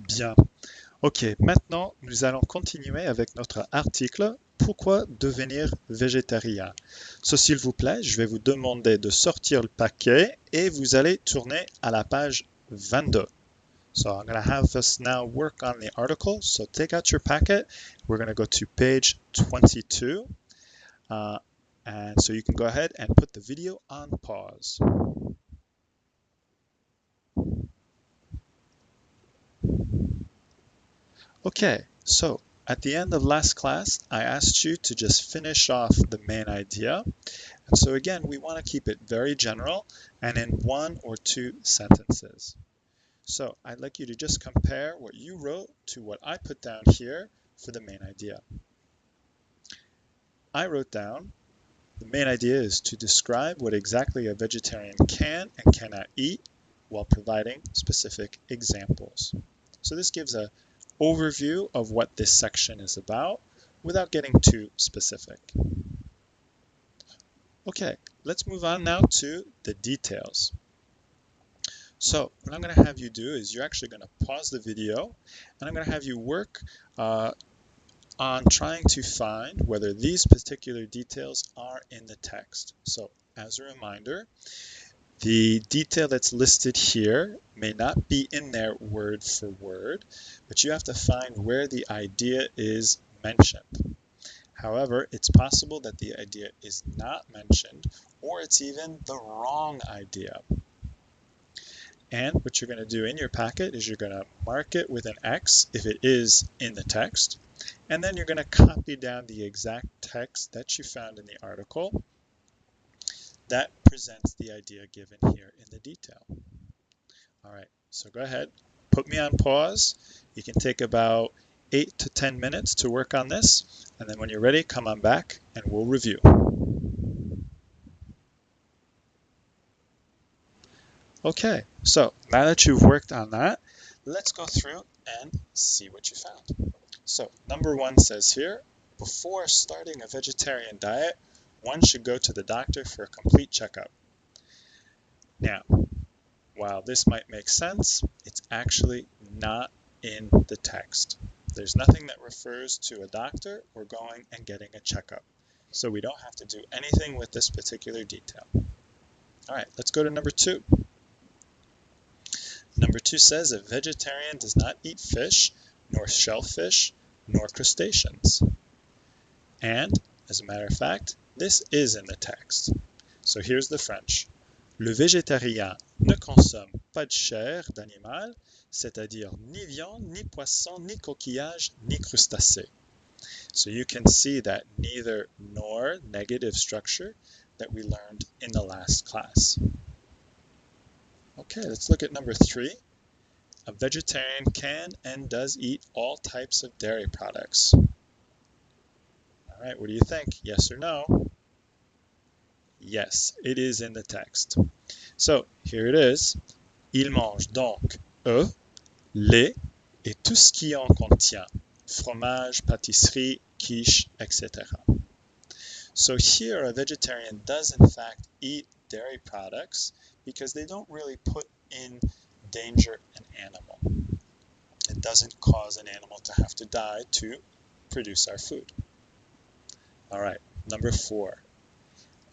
Bien. Ok, maintenant nous allons continuer avec notre article Pourquoi devenir végétarien? So, s'il vous plaît, je vais vous demander de sortir le paquet et vous allez tourner à la page 22. So I'm going to have us now work on the article. So take out your packet. We're going to go to page 22. And so you can go ahead and put the video on pause. Okay, so at the end of last class, I asked you to just finish off the main idea. And so again, we want to keep it very general and in 1 or 2 sentences. So I'd like you to just compare what you wrote to what I put down here for the main idea. I wrote down the main idea is to describe what exactly a vegetarian can and cannot eat while providing specific examples. So this gives an overview of what this section is about without getting too specific. Okay, let's move on now to the details. So what I'm going to have you do is you're actually going to pause the video and I'm going to have you work on trying to find whether these particular details are in the text. So as a reminder, the detail that's listed here may not be in there word for word, but you have to find where the idea is mentioned. However, it's possible that the idea is not mentioned or it's even the wrong idea. And what you're going to do in your packet is you're going to mark it with an X if it is in the text. And then you're going to copy down the exact text that you found in the article that presents the idea given here in the detail. All right, so go ahead, put me on pause. You can take about 8 to 10 minutes to work on this. And then when you're ready, come on back and we'll review. Okay, so now that you've worked on that, let's go through and see what you found. So number 1 says here, before starting a vegetarian diet, one should go to the doctor for a complete checkup. Now, while this might make sense, it's actually not in the text. There's nothing that refers to a doctor or going and getting a checkup. So we don't have to do anything with this particular detail. All right, let's go to number 2. Number 2 says a vegetarian does not eat fish, nor shellfish, nor crustaceans. And, as a matter of fact, this is in the text. So here's the French. Le végétarien ne consomme pas de chair d'animal, c'est-à-dire ni viande, ni poisson, ni coquillage, ni crustacés. So you can see that neither nor negative structure that we learned in the last class. Okay, let's look at number 3. A vegetarian can and does eat all types of dairy products. All right, what do you think? Yes or no? Yes, it is in the text. So here it is. Il mange donc œufs, lait et tout ce qui en contient. Fromage, pâtisserie, quiche, etc. So here a vegetarian does in fact eat dairy products because they don't really put in danger an animal. It doesn't cause an animal to have to die to produce our food. All right, number 4.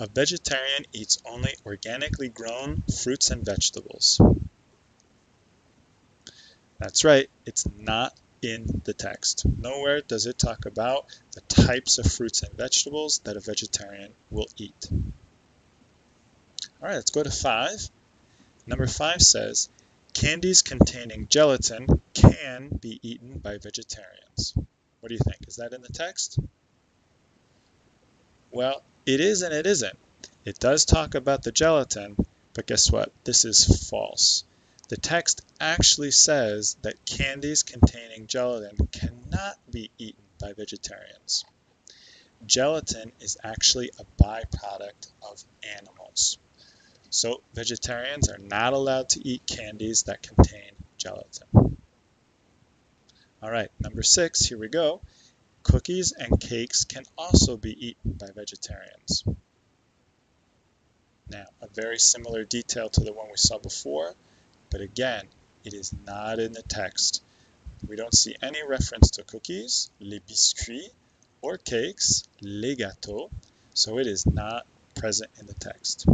A vegetarian eats only organically grown fruits and vegetables. That's right, it's not in the text. Nowhere does it talk about the types of fruits and vegetables that a vegetarian will eat. All right, let's go to 5. Number 5 says, candies containing gelatin can be eaten by vegetarians. What do you think? Is that in the text? Well, it is and it isn't. It does talk about the gelatin, but guess what? This is false. The text actually says that candies containing gelatin cannot be eaten by vegetarians. Gelatin is actually a byproduct of animals. So vegetarians are not allowed to eat candies that contain gelatin. All right, number 6, here we go. Cookies and cakes can also be eaten by vegetarians. Now, a very similar detail to the one we saw before, but again, it is not in the text. We don't see any reference to cookies, les biscuits, or cakes, les gâteaux, so it is not present in the text.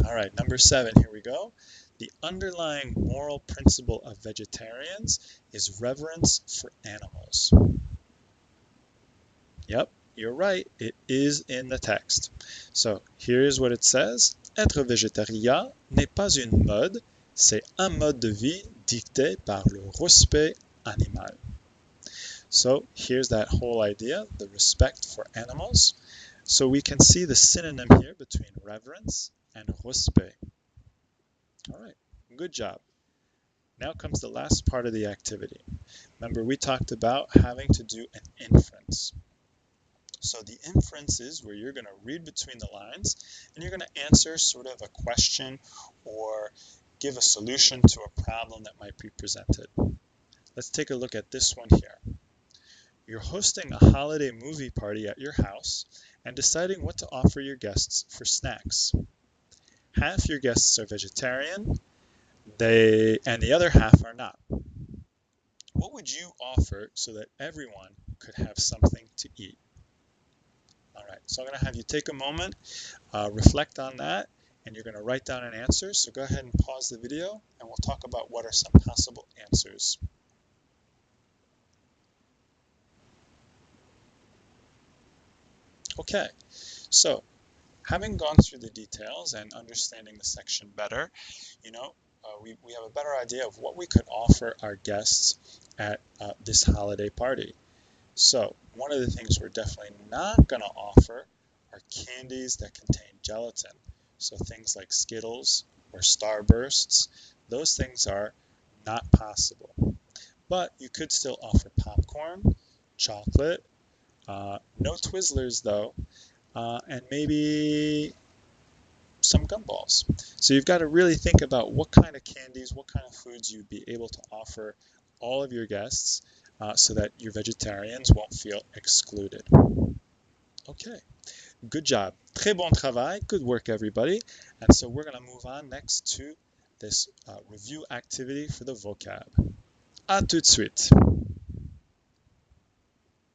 All right, number 7, here we go. The underlying moral principle of vegetarians is reverence for animals. Yep, you're right, it is in the text. So here's what it says. Être végétarien n'est pas une mode, c'est un mode de vie dicté par le respect animal. So here's that whole idea, the respect for animals. So we can see the synonym here between reverence and respect. All right, good job. Now comes the last part of the activity. Remember, we talked about having to do an inference. So the inference is where you're going to read between the lines and you're going to answer sort of a question or give a solution to a problem that might be presented. Let's take a look at this one here. You're hosting a holiday movie party at your house and deciding what to offer your guests for snacks. Half your guests are vegetarian, and the other half are not. What would you offer so that everyone could have something to eat? All right, so I'm going to have you take a moment, reflect on that, and you're going to write down an answer. So go ahead and pause the video, and we'll talk about what are some possible answers. Okay, so having gone through the details and understanding the section better, we have a better idea of what we could offer our guests at this holiday party. So one of the things we're definitely not going to offer are candies that contain gelatin. So things like Skittles or Starbursts, those things are not possible. But you could still offer popcorn, chocolate, no Twizzlers though, and maybe some gumballs. So you've got to really think about what kind of candies, what kind of foods you'd be able to offer all of your guests so that your vegetarians won't feel excluded. Okay, good job. Très bon travail. Good work, everybody. And so we're going to move on next to this review activity for the vocab. À tout de suite.